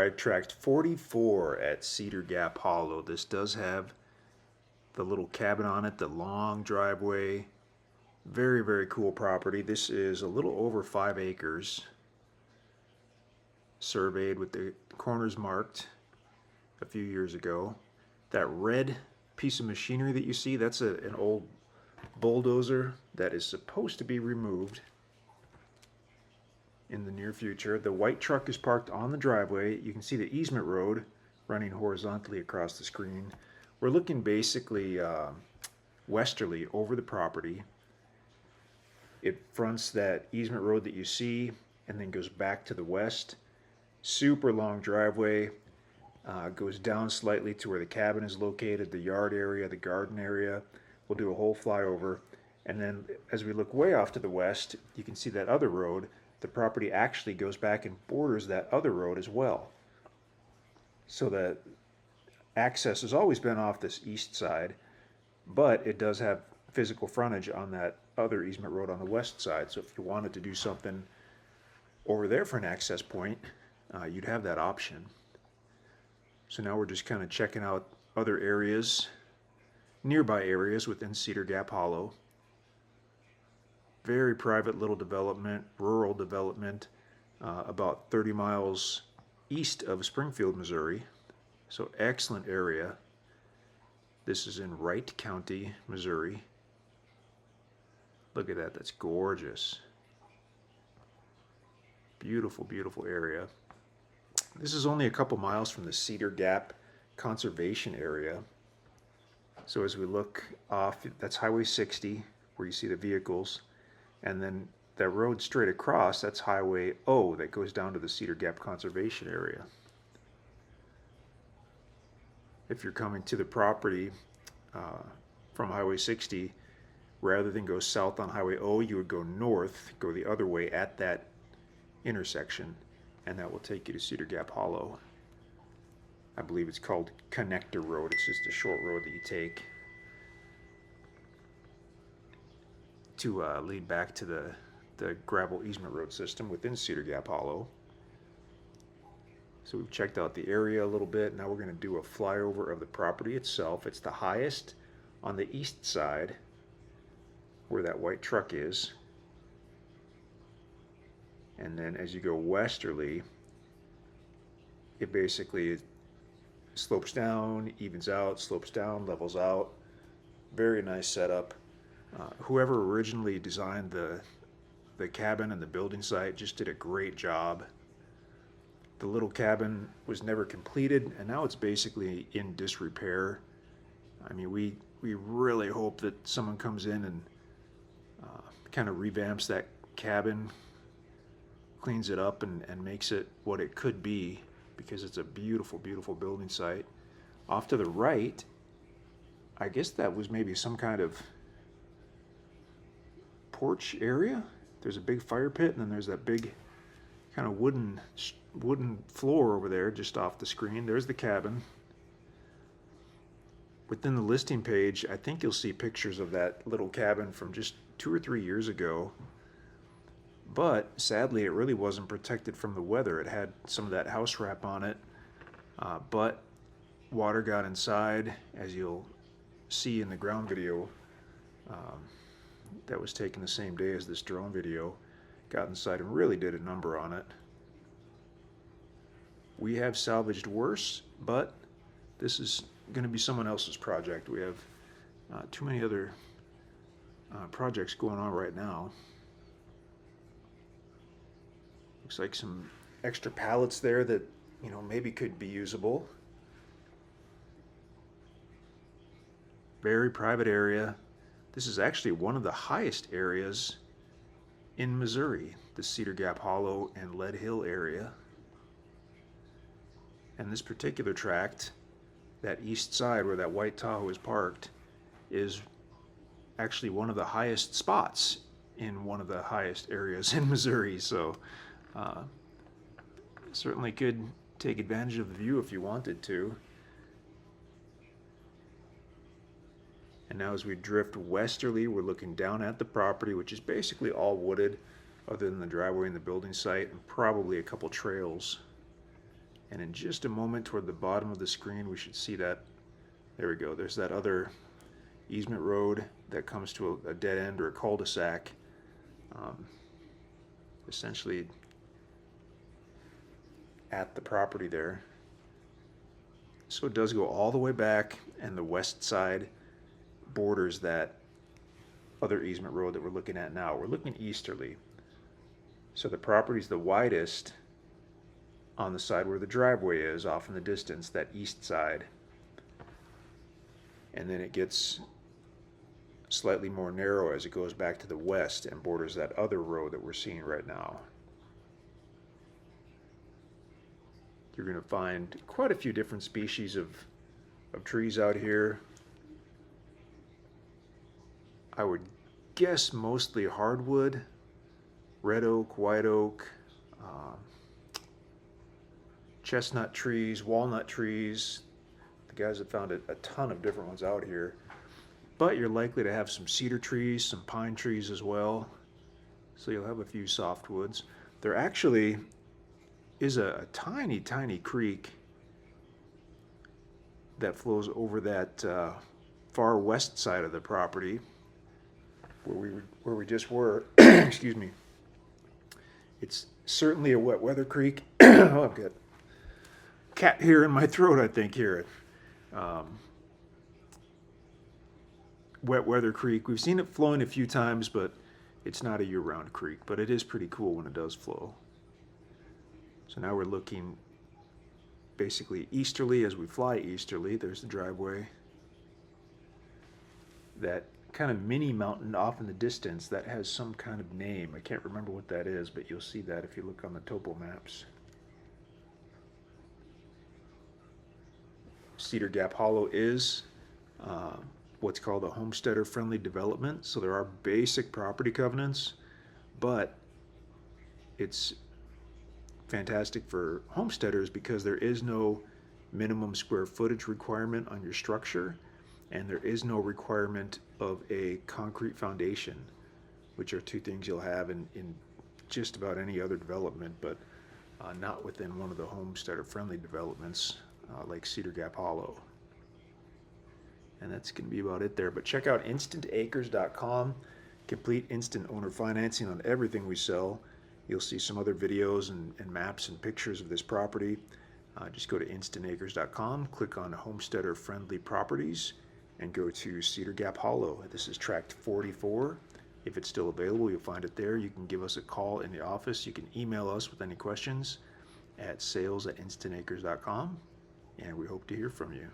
ride tract 44 at Cedar Gap Hollow. This does have the little cabin on it, the long driveway. Very, very cool property. This is a little over 5 acres. Surveyed with the corners marked a few years ago. That red piece of machinery that you see, that's an old bulldozer that is supposed to be removed in the near future. The white truck is parked on the driveway. You can see the easement road running horizontally across the screen. We're looking basically westerly over the property. It fronts that easement road that you see and then goes back to the west. Super long driveway. Goes down slightly to where the cabin is located, the yard area, the garden area. We'll do a whole flyover. And then as we look way off to the west, you can see that other road. The property actually goes back and borders that other road as well. So that access has always been off this east side, but it does have physical frontage on that other easement road on the west side. So if you wanted to do something over there for an access point, you'd have that option. So now we're just kind of checking out other areas, nearby areas within Cedar Gap Hollow. Very private little development, rural development, about 30 miles east of Springfield, Missouri. So excellent area. This is in Wright County, Missouri. Look at that, that's gorgeous. Beautiful, beautiful area. This is only a couple miles from the Cedar Gap Conservation Area. So as we look off, that's Highway 60, where you see the vehicles. And then that road straight across, that's Highway O that goes down to the Cedar Gap Conservation Area. If you're coming to the property from Highway 60, rather than go south on Highway O, you would go north, go the other way at that intersection, and that will take you to Cedar Gap Hollow. I believe it's called Connector Road. It's just a short road that you take to lead back to the gravel easement road system within Cedar Gap Hollow. So we've checked out the area a little bit. Now we're going to do a flyover of the property itself. It's the highest on the east side where that white truck is. And then as you go westerly, it basically slopes down, evens out, slopes down, levels out. Very nice setup. Whoever originally designed the cabin and the building site just did a great job. The little cabin was never completed, and now it's basically in disrepair. I mean, we really hope that someone comes in and kind of revamps that cabin, cleans it up, and makes it what it could be, because it's a beautiful, beautiful building site. Off to the right, I guess that was maybe some kind of porch area. There's a big fire pit, and then there's that big kind of wooden floor over there just off the screen. There's the cabin. Within the listing page, I think you'll see pictures of that little cabin from just 2 or 3 years ago. But sadly, it really wasn't protected from the weather. It had some of that house wrap on it, but water got inside, as you'll see in the ground video that was taken the same day as this drone video. Got inside and really did a number on it. We have salvaged worse, but this is going to be someone else's project. We have too many other projects going on right now. Looks like some extra pallets there that, you know, maybe could be usable. Very private area. This is actually one of the highest areas in Missouri, the Cedar Gap Hollow and Lead Hill area. And this particular tract, that east side where that white Tahoe is parked, is actually one of the highest spots in one of the highest areas in Missouri. So certainly could take advantage of the view if you wanted to. And now as we drift westerly, we're looking down at the property, which is basically all wooded other than the driveway and the building site, and probably a couple trails. And in just a moment, toward the bottom of the screen, we should see that. There we go. There's that other easement road that comes to a dead end or a cul-de-sac. Essentially at the property there. So it does go all the way back, and the west side borders that other easement road that we're looking at now. We're looking easterly. So the property's the widest on the side where the driveway is, off in the distance, that east side. And then it gets slightly more narrow as it goes back to the west and borders that other road that we're seeing right now. You're going to find quite a few different species of trees out here. I would guess mostly hardwood, red oak, white oak, chestnut trees, walnut trees. The guys have found a ton of different ones out here. But you're likely to have some cedar trees, some pine trees as well. So you'll have a few softwoods. There actually is a tiny, tiny creek that flows over that far west side of the property where we just were. Excuse me. It's certainly a wet weather creek. Oh, I've got cat hair in my throat, I think, here. Wet weather creek. We've seen it flowing a few times, but it's not a year-round creek, but it is pretty cool when it does flow. So now we're looking basically easterly as we fly easterly. There's the driveway. That kind of mini mountain off in the distance that has some kind of name. I can't remember what that is, but you'll see that if you look on the topo maps. Cedar Gap Hollow is what's called a homesteader-friendly development. So there are basic property covenants, but it's fantastic for homesteaders because there is no minimum square footage requirement on your structure, and there is no requirement of a concrete foundation, which are two things you'll have in just about any other development, but not within one of the homesteader-friendly developments like Cedar Gap Hollow. And that's going to be about it there. But check out InstantAcres.com. Complete instant owner financing on everything we sell. You'll see some other videos and maps and pictures of this property. Just go to InstantAcres.com, click on Homesteader Friendly Properties, and go to Cedar Gap Hollow. This is tract 44. If it's still available, you'll find it there. You can give us a call in the office. You can email us with any questions at sales@instantacres.com, and we hope to hear from you.